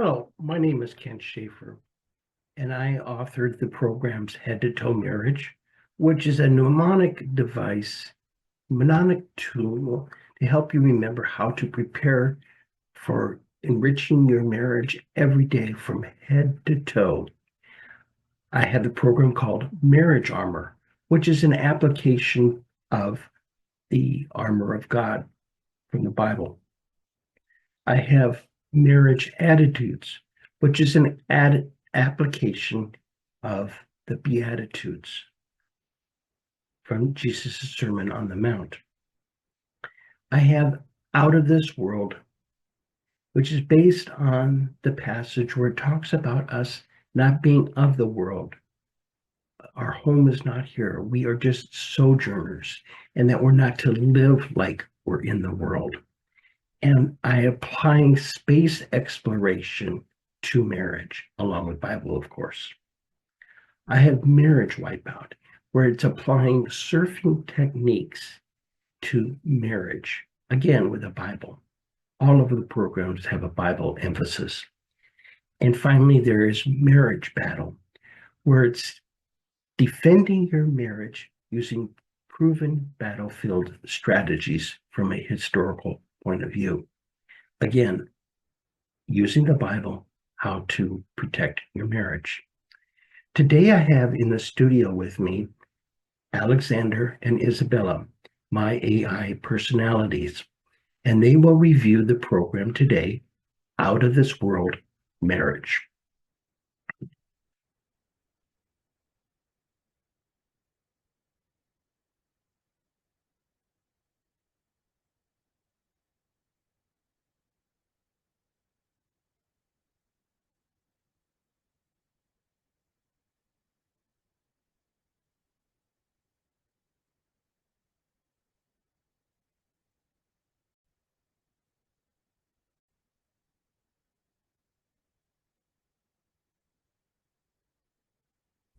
Hello, my name is Ken Schaefer, and I authored the program's Head to Toe Marriage, which is a mnemonic tool to help you remember how to prepare for enriching your marriage every day from head to toe. I have the program called Marriage Armor, which is an application of the armor of God from the Bible. I have Marriage Attitudes, which is an application of the Beatitudes from Jesus' Sermon on the Mount. I have Out of This World, which is based on the passage where it talks about us not being of the world. Our home is not here. We are just sojourners, and that we're not to live like we're in the world. And I applying space exploration to marriage, along with Bible, of course. I have Marriage Wipeout, where it's applying surfing techniques to marriage, again with the Bible. All of the programs have a Bible emphasis. And finally, there is Marriage Battle, where it's defending your marriage using proven battlefield strategies from a historical point of view. Again, using the Bible, how to protect your marriage. Today I have in the studio with me Alexander and Isabella, my AI personalities, and they will review the program today, Out of This World Marriage.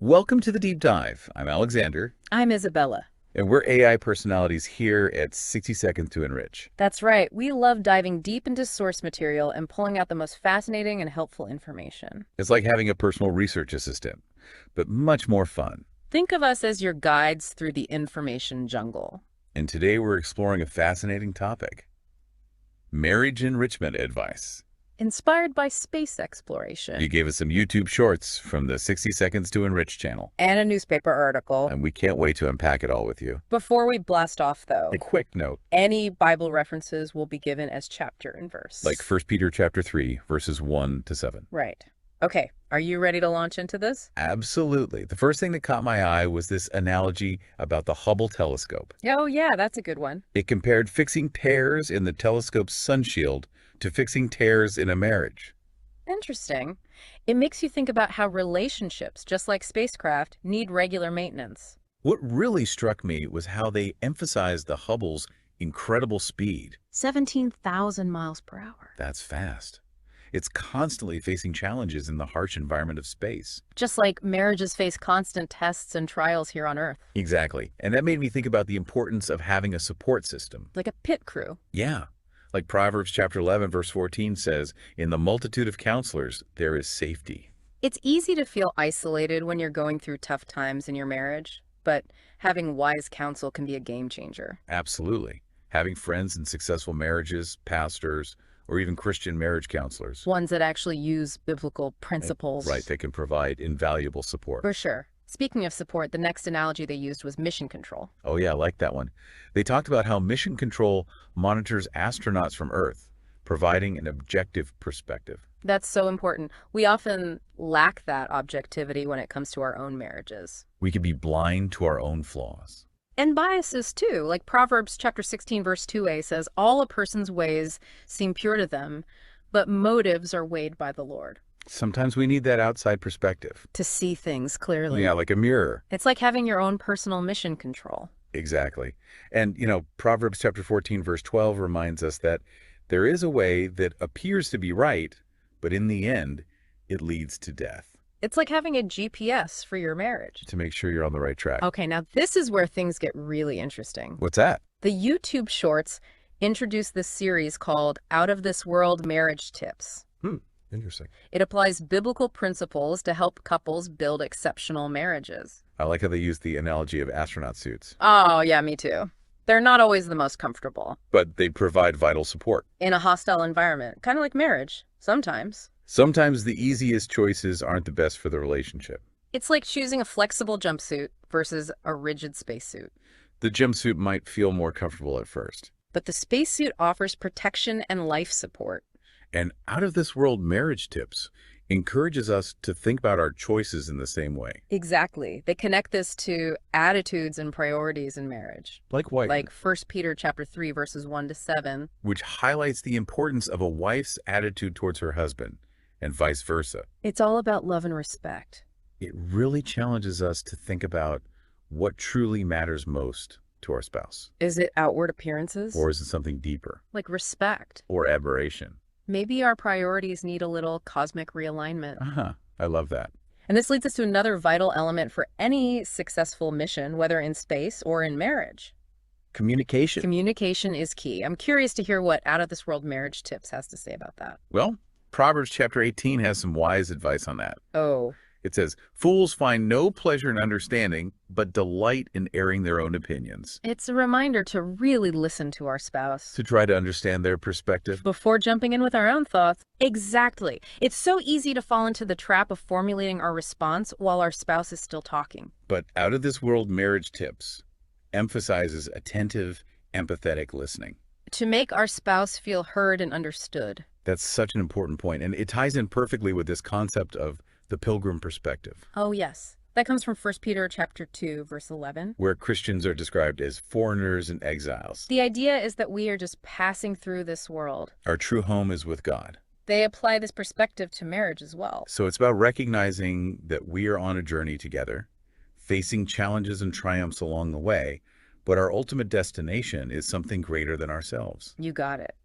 Welcome to the Deep Dive. I'm Alexander. I'm Isabella. And we're AI personalities here at 60 Seconds to Enrich. That's right. We love diving deep into source material and pulling out the most fascinating and helpful information. It's like having a personal research assistant, but much more fun. Think of us as your guides through the information jungle. And today we're exploring a fascinating topic: marriage enrichment advice. Inspired by space exploration. You gave us some YouTube shorts from the 60 Seconds to Enrich channel. And a newspaper article. And we can't wait to unpack it all with you. Before we blast off, though, A quick note. Any Bible references will be given as chapter and verse. Like 1 Peter chapter 3, verses 1 to 7. Right. Okay, are you ready to launch into this? Absolutely. The first thing that caught my eye was this analogy about the Hubble telescope. Oh, yeah, that's a good one. It compared fixing tears in the telescope's sunshield to fixing tears in a marriage. Interesting. It makes you think about how relationships, just like spacecraft, need regular maintenance. What really struck me was how they emphasized the Hubble's incredible speed. 17,000 miles per hour. That's fast. It's constantly facing challenges in the harsh environment of space. Just like marriages face constant tests and trials here on Earth. Exactly. And that made me think about the importance of having a support system. Like a pit crew. Yeah. Like Proverbs chapter 11, verse 14 says, "In the multitude of counselors, there is safety." It's easy to feel isolated when you're going through tough times in your marriage, but having wise counsel can be a game changer. Absolutely. Having friends in successful marriages, pastors, or even Christian marriage counselors. Ones that actually use biblical principles. Right, they can provide invaluable support. For sure. Speaking of support, the next analogy they used was mission control. Oh yeah, I like that one. They talked about how mission control monitors astronauts from Earth, providing an objective perspective. That's so important. We often lack that objectivity when it comes to our own marriages. We could be blind to our own flaws. And biases too, like Proverbs chapter 16 verse 2a says, "All a person's ways seem pure to them, but motives are weighed by the Lord." Sometimes we need that outside perspective. To see things clearly. Yeah, like a mirror. It's like having your own personal mission control. Exactly. And, Proverbs chapter 14 verse 12 reminds us that there is a way that appears to be right, but in the end, it leads to death. It's like having a GPS for your marriage. To make sure you're on the right track. Okay, now this is where things get really interesting. What's that? The YouTube shorts introduced this series called Out of This World Marriage Tips. Interesting. It applies biblical principles to help couples build exceptional marriages. I like how they use the analogy of astronaut suits, Oh, yeah, me too. They're not always the most comfortable but they provide vital support. in a hostile environment, kind of like marriage, sometimes. Sometimes the easiest choices aren't the best for the relationship. It's like choosing a flexible jumpsuit versus a rigid spacesuit. The jumpsuit might feel more comfortable at first. But the spacesuit offers protection and life support. And out-of-this-world marriage tips encourages us to think about our choices in the same way. Exactly. They connect this to attitudes and priorities in marriage. Like White, Like 1 Peter chapter 3, verses 1 to 7. which highlights the importance of a wife's attitude towards her husband, and vice versa. It's all about love and respect. It really challenges us to think about what truly matters most to our spouse. Is it outward appearances? Or is it something deeper? Like respect. Or admiration? Maybe our priorities need a little cosmic realignment. I love that. And this leads us to another vital element for any successful mission, whether in space or in marriage. Communication. Communication is key. I'm curious to hear what Out of This World Marriage Tips has to say about that. Well, Proverbs chapter 18 has some wise advice on that. Oh, It says, "Fools find no pleasure in understanding, but delight in airing their own opinions." it's a reminder to really listen to our spouse To try to understand their perspective. before jumping in with our own thoughts. Exactly. It's so easy to fall into the trap of formulating our response while our spouse is still talking. But Out of This World Marriage Tips emphasizes attentive, empathetic listening. To make our spouse feel heard and understood. That's such an important point, and it ties in perfectly with this concept of the pilgrim perspective, Oh, yes. That comes from 1 Peter chapter 2, verse 11. where Christians are described as foreigners and exiles. The idea is that we are just passing through this world. Our true home is with God. They apply this perspective to marriage as well. So it's about recognizing that we are on a journey together, facing challenges and triumphs along the way, but our ultimate destination is something greater than ourselves. You got it.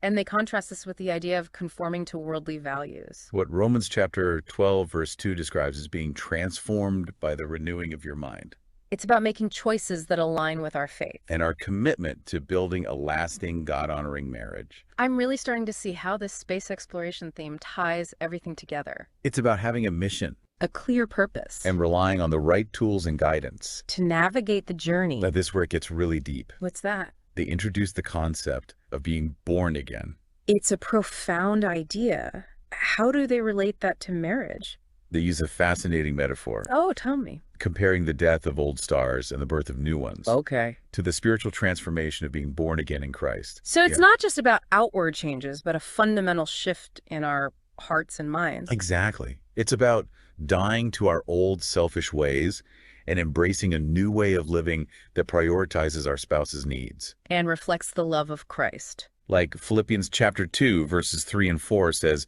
And they contrast this with the idea of conforming to worldly values. What Romans chapter 12, verse 2 describes as being transformed by the renewing of your mind, It's about making choices that align with our faith. and our commitment to building a lasting, God-honoring marriage. I'm really starting to see how this space exploration theme ties everything together. It's about having a mission A clear purpose and relying on the right tools and guidance. to navigate the journey. Now, this is where it gets really deep. What's that? They introduce the concept of being born again. It's a profound idea. How do they relate that to marriage? They use a fascinating metaphor, Oh, tell me. comparing the death of old stars and the birth of new ones Okay. to the spiritual transformation of being born again in Christ. So it's Yeah. not just about outward changes, but a fundamental shift in our hearts and minds. Exactly. It's about dying to our old selfish ways and embracing a new way of living that prioritizes our spouse's needs. And reflects the love of Christ. Like Philippians chapter 2, verses 3 and 4 says,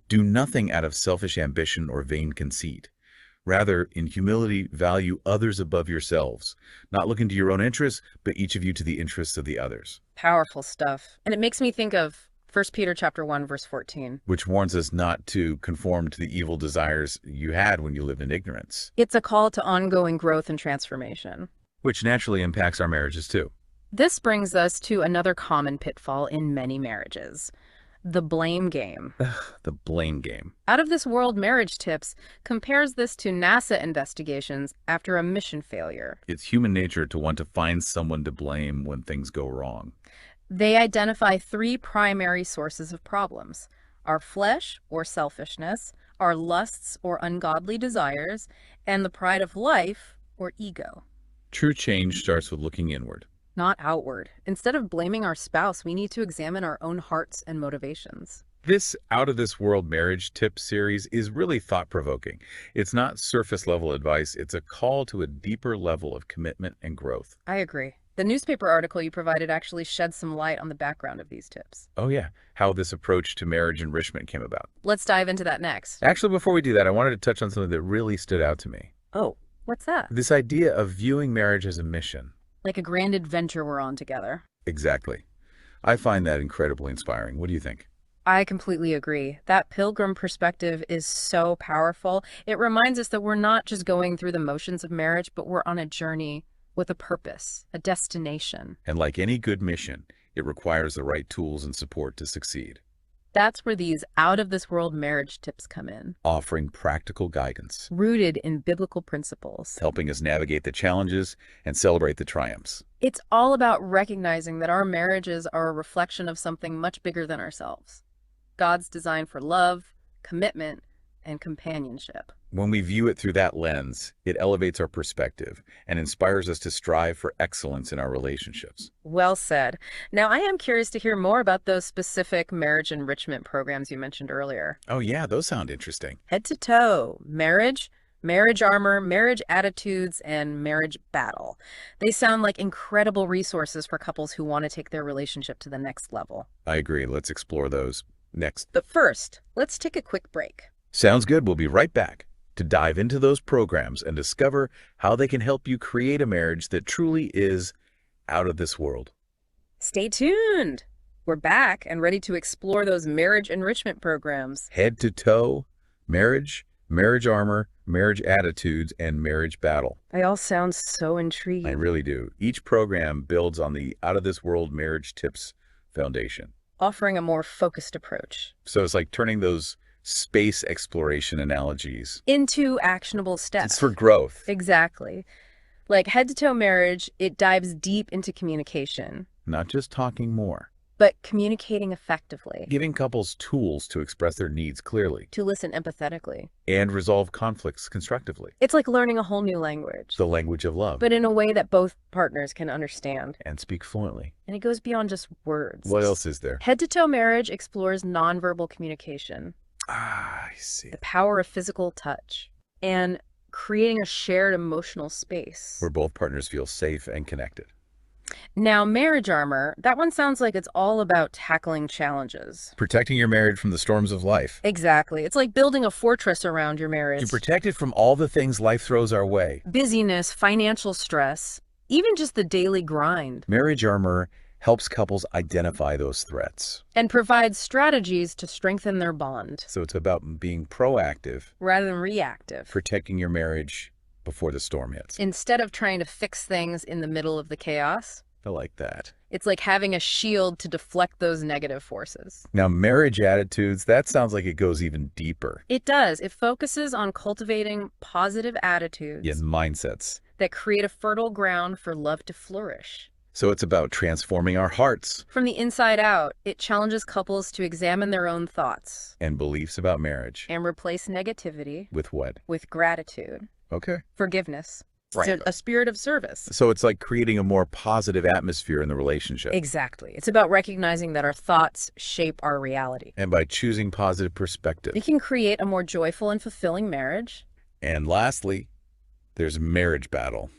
"Do nothing out of selfish ambition or vain conceit. Rather, in humility, value others above yourselves, not looking to your own interests, but each of you to the interests of the others," Powerful stuff. And it makes me think of 1 Peter chapter 1, verse 14. which warns us not to conform to the evil desires you had when you lived in ignorance, It's a call to ongoing growth and transformation. which naturally impacts our marriages too. This brings us to another common pitfall in many marriages. The blame game. The blame game. Out of This World Marriage Tips compares this to NASA investigations after a mission failure. It's human nature to want to find someone to blame when things go wrong. They identify three primary sources of problems: our flesh or selfishness, our lusts or ungodly desires, and the pride of life or ego. True change starts with looking inward. Not outward. Instead of blaming our spouse, we need to examine our own hearts and motivations. This Out of This World Marriage Tip series is really thought-provoking. It's not surface-level advice. It's a call to a deeper level of commitment and growth. I agree. The newspaper article you provided actually sheds some light on the background of these tips. Oh yeah, how this approach to marriage enrichment came about. Let's dive into that next. Actually, before we do that, I wanted to touch on something that really stood out to me. Oh, what's that? This idea of viewing marriage as a mission. Like a grand adventure we're on together. Exactly. I find that incredibly inspiring. What do you think? I completely agree. That pilgrim perspective is so powerful. It reminds us that we're not just going through the motions of marriage, but we're on a journey with a purpose, a destination. And like any good mission, it requires the right tools and support to succeed. That's where these out-of-this-world marriage tips come in, offering practical guidance, rooted in biblical principles. helping us navigate the challenges and celebrate the triumphs. It's all about recognizing that our marriages are a reflection of something much bigger than ourselves. God's design for love, commitment, and companionship. When we view it through that lens, it elevates our perspective and inspires us to strive for excellence in our relationships. Well said. Now, I am curious to hear more about those specific marriage enrichment programs you mentioned earlier. Oh yeah, those sound interesting. Head to toe, marriage, marriage armor, marriage attitudes, and marriage battle. They sound like incredible resources for couples who want to take their relationship to the next level. I agree. Let's explore those next. But first, let's take a quick break. Sounds good. We'll be right back to dive into those programs and discover how they can help you create a marriage that truly is out of this world. Stay tuned. We're back and ready to explore those marriage enrichment programs. Head to toe, marriage, marriage armor, marriage attitudes, and marriage battle. They all sound so intriguing. I really do. Each program builds on the out of this world marriage tips foundation, offering a more focused approach. So it's like turning those space exploration analogies into actionable steps. It's for growth. Exactly. Like Head to Toe Marriage, it dives deep into communication. Not just talking more, but communicating effectively. Giving couples tools to express their needs clearly. To listen empathetically. And resolve conflicts constructively. It's like learning a whole new language. The language of love. But in a way that both partners can understand. And speak fluently. And it goes beyond just words. What else is there? Head to Toe Marriage explores nonverbal communication. Ah, I see. The power of physical touch. And creating a shared emotional space. Where both partners feel safe and connected. Now, marriage armor, that one sounds like it's all about tackling challenges. Protecting your marriage from the storms of life. Exactly. It's like building a fortress around your marriage. You protect it from all the things life throws our way. Busyness, financial stress, even just the daily grind. Marriage armor helps couples identify those threats. And provides strategies to strengthen their bond. So it's about being proactive. Rather than reactive. Protecting your marriage before the storm hits. Instead of trying to fix things in the middle of the chaos. I like that. It's like having a shield to deflect those negative forces. Now, marriage attitudes, that sounds like it goes even deeper. It does. It focuses on cultivating positive attitudes. And mindsets. That create a fertile ground for love to flourish. So it's about transforming our hearts. From the inside out, it challenges couples to examine their own thoughts. And beliefs about marriage. And replace negativity. With what? With gratitude. Okay. Forgiveness. Right. A spirit of service. So it's like creating a more positive atmosphere in the relationship. Exactly. It's about recognizing that our thoughts shape our reality. And by choosing positive perspective. It can create a more joyful and fulfilling marriage. And lastly, there's marriage battle.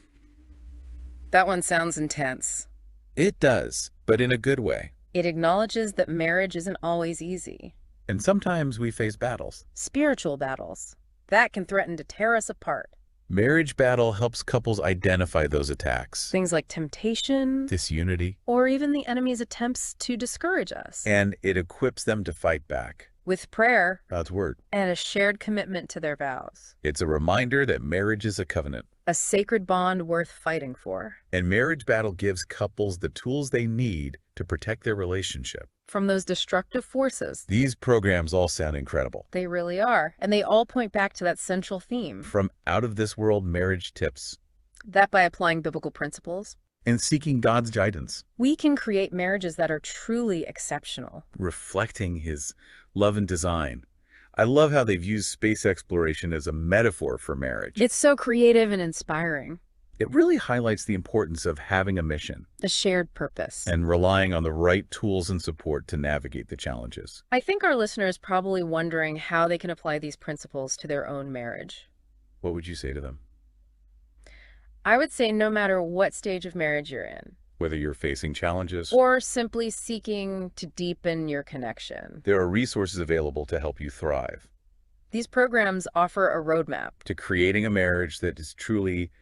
That one sounds intense. It does, but in a good way. It acknowledges that marriage isn't always easy. And sometimes we face battles. Spiritual battles. That can threaten to tear us apart. Marriage battle helps couples identify those attacks. Things like temptation, disunity, or even the enemy's attempts to discourage us. And it equips them to fight back. With prayer, God's word, and a shared commitment to their vows. It's a reminder that marriage is a covenant. A sacred bond worth fighting for. And marriage battle gives couples the tools they need to protect their relationship. From those destructive forces. These programs all sound incredible. They really are. And they all point back to that central theme. From out-of-this-world marriage tips. That by applying biblical principles. And seeking God's guidance. We can create marriages that are truly exceptional. Reflecting His love and design. I love how they've used space exploration as a metaphor for marriage. It's so creative and inspiring. It really highlights the importance of having a mission. A shared purpose. And relying on the right tools and support to navigate the challenges. I think our listeners are probably wondering how they can apply these principles to their own marriage. What would you say to them? I would say no matter what stage of marriage you're in. Whether you're facing challenges or simply seeking to deepen your connection. There are resources available to help you thrive. These programs offer a roadmap to creating a marriage that is truly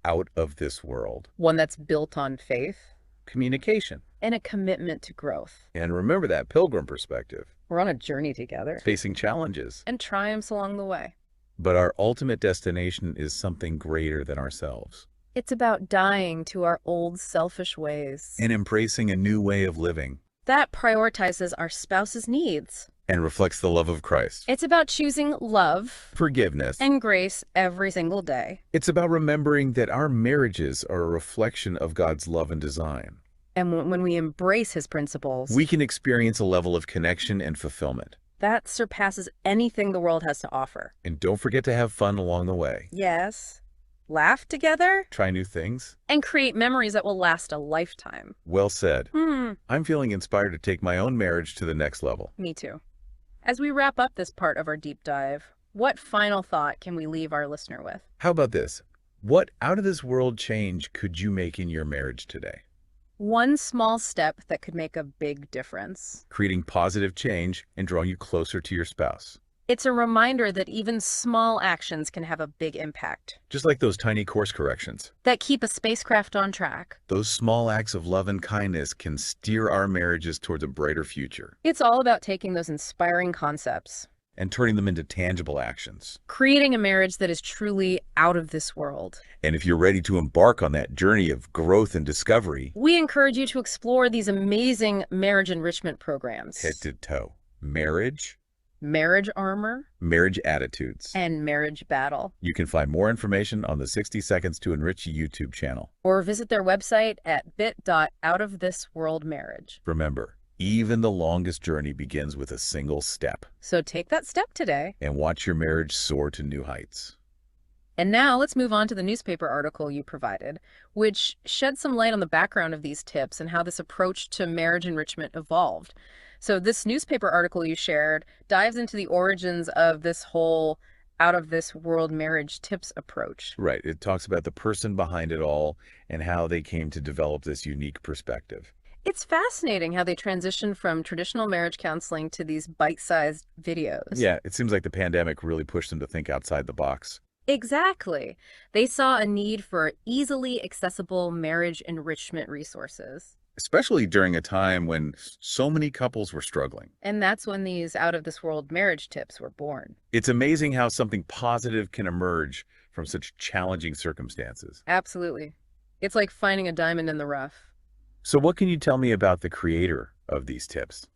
out of this world. One that's built on faith, communication, and a commitment to growth. And remember that pilgrim perspective. We're on a journey together. Facing challenges. And triumphs along the way. But our ultimate destination is something greater than ourselves. It's about dying to our old selfish ways. And embracing a new way of living. that prioritizes our spouse's needs. and reflects the love of Christ. It's about choosing love Forgiveness. and grace every single day. It's about remembering that our marriages are a reflection of God's love and design. And when we embrace his principles, We can experience a level of connection and fulfillment. that surpasses anything the world has to offer. And don't forget to have fun along the way. Yes, laugh together Try new things. and create memories that will last a lifetime. Well said. Hmm, I'm feeling inspired to take my own marriage to the next level. me too. As we wrap up this part of our deep dive, what final thought can we leave our listener with? How about this? What out-of-this-world change could you make in your marriage today? One small step that could make a big difference. Creating positive change and drawing you closer to your spouse. It's a reminder that even small actions can have a big impact, Just like those tiny course corrections. that keep a spacecraft on track. Those small acts of love and kindness can steer our marriages towards a brighter future It's all about taking those inspiring concepts, and turning them into tangible actions. creating a marriage that is truly out of this world. And if you're ready to embark on that journey of growth and discovery, We encourage you to explore these amazing marriage enrichment programs. head to toe. Marriage, Marriage Armor, marriage attitudes. and Marriage Battle. You can find more information on the 60 Seconds to Enrich You YouTube channel. Or visit their website at bit.outofthisworldmarriage. Remember, even the longest journey begins with a single step. So take that step today. And watch your marriage soar to new heights. And now let's move on to the newspaper article you provided, which shed some light on the background of these tips and how this approach to marriage enrichment evolved. So this newspaper article you shared dives into the origins of this whole out-of-this-world marriage tips approach. Right. It talks about the person behind it all and how they came to develop this unique perspective. It's fascinating how they transitioned from traditional marriage counseling to these bite-sized videos. Yeah, it seems like the pandemic really pushed them to think outside the box. Exactly. They saw a need for easily accessible marriage enrichment resources. Especially during a time when so many couples were struggling. And that's when these out-of-this-world marriage tips were born. It's amazing how something positive can emerge from such challenging circumstances. Absolutely. It's like finding a diamond in the rough. So what can you tell me about the creator of these tips?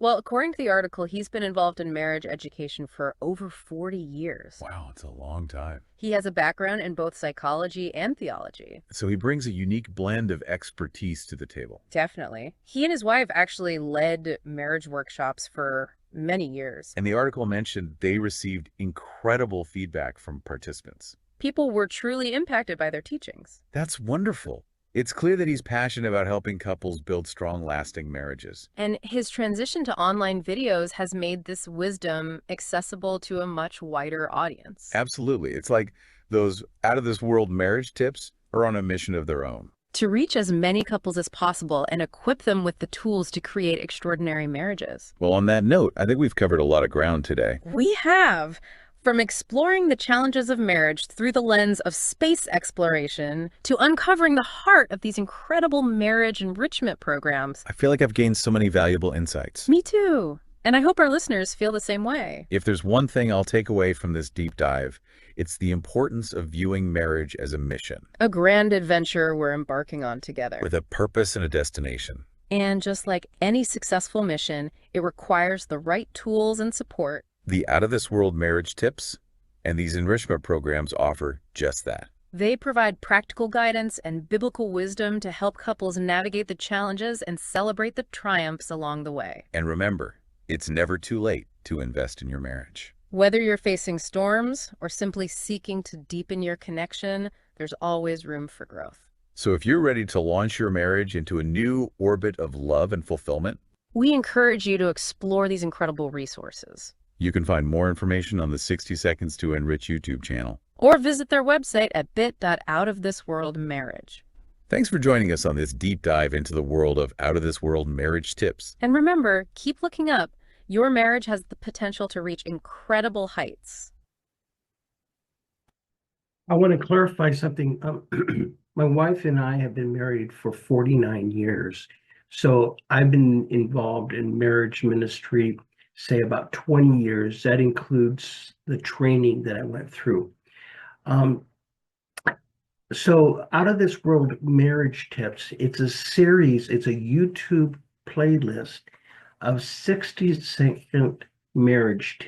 Well, according to the article, he's been involved in marriage education for over 40 years. Wow, it's a long time. He has a background in both psychology and theology. So he brings a unique blend of expertise to the table. Definitely. He and his wife actually led marriage workshops for many years. And the article mentioned they received incredible feedback from participants. People were truly impacted by their teachings. That's wonderful. It's clear that he's passionate about helping couples build strong, lasting marriages. And his transition to online videos has made this wisdom accessible to a much wider audience. Absolutely. It's like those out-of-this-world marriage tips are on a mission of their own. To reach as many couples as possible and equip them with the tools to create extraordinary marriages. Well, on that note, I think we've covered a lot of ground today. We have. From exploring the challenges of marriage through the lens of space exploration to uncovering the heart of these incredible marriage enrichment programs. I feel like I've gained so many valuable insights. Me too. And I hope our listeners feel the same way. If there's one thing I'll take away from this deep dive, it's the importance of viewing marriage as a mission. A grand adventure we're embarking on together. With a purpose and a destination. And just like any successful mission, it requires the right tools and support. The out-of-this-world marriage tips and these enrichment programs offer just that. They provide practical guidance and biblical wisdom to help couples navigate the challenges and celebrate the triumphs along the way. And remember, it's never too late to invest in your marriage. Whether you're facing storms or simply seeking to deepen your connection, there's always room for growth. So if you're ready to launch your marriage into a new orbit of love and fulfillment, we encourage you to explore these incredible resources. You can find more information on the 60 Seconds to Enrich YouTube channel. Or visit their website at bit.outofthisworldmarriage. Thanks for joining us on this deep dive into the world of out-of-this-world marriage tips. And remember, keep looking up. Your marriage has the potential to reach incredible heights. I want to clarify something. My wife and I have been married for 49 years. So I've been involved in marriage ministry, say about 20 years. That includes the training that I went through. So Out of This World Marriage Tips, it's a series, it's a YouTube playlist of 60-second marriage